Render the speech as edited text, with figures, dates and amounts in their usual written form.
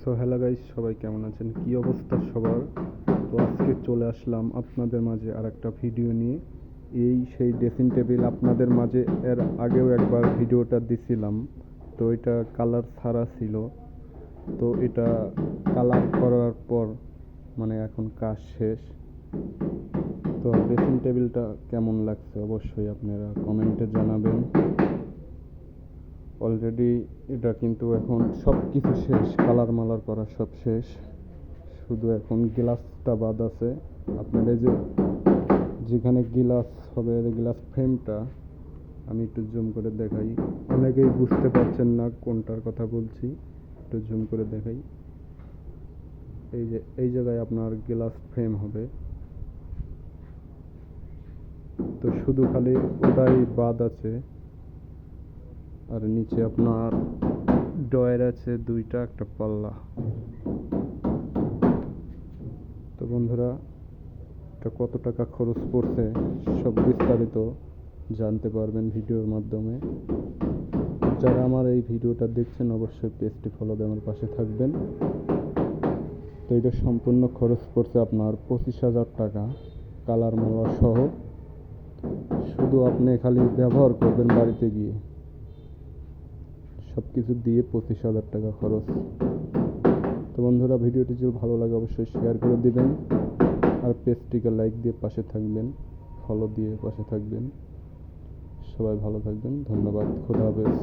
So hello guys, সবাই কেমন আছেন? কি অবস্থা সবার? তো আজকে চলে আসলাম আপনাদের মাঝে আর একটা ভিডিও নিয়ে। এই সেই ড্রেসিং টেবিল আপনাদের মাঝে এর আগেও একবার ভিডিওটা দিছিলাম। তো এটা কালার ছাড়া ছিল। তো এটা কালার করার পর মানে এখন কাজ শেষ। তো ড্রেসিং টেবিলটা কেমন লাগছে অবশ্যই আপনারা কমেন্টে জানাবেন। অলরেডি এটা কিন্তু এখন সব কিছু শেষ, কালার মালার করা সব শেষ, শুধু এখন গ্লাসটা বাদ আছে। আপনার এই যে যেখানে গ্লাস হবে, গ্লাস ফ্রেমটা আমি একটু জুম করে দেখাই। অনেকেই বুঝতে পারছেন না কোনটার কথা বলছি, একটু জুম করে দেখাই। এই যে এই জায়গায় আপনার গ্লাস ফ্রেম হবে। তো শুধু খালি ওটাই বাদ আছে। আর নিচে আপনার ডয়ার আছে দুইটা, একটা পাল্লা। তো বন্ধুরা, এটা কত টাকা খরচ পড়ছে সব বিস্তারিত জানতে পারবেন ভিডিওর মাধ্যমে। যারা আমার এই ভিডিওটা দেখছেন অবশ্যই পেজটি ফলো দিয়ে আমার পাশে থাকবেন। তো এটা সম্পূর্ণ খরচ পড়ছে আপনার 25,000 টাকা, কালার মালা সহ। শুধু আপনি খালি ব্যবহার করবেন বাড়িতে গিয়ে, সব কিছু দিয়ে 25,000 টাকা খরচ। তো বন্ধুরা, ভিডিওটি যদি ভালো লাগে অবশ্যই শেয়ার করে দিবেন, আর পেজটিকে লাইক দিয়ে পাশে থাকবেন, ফলো দিয়ে পাশে থাকবেন। সবাই ভালো থাকবেন, ধন্যবাদ, খোদা হাফেজ।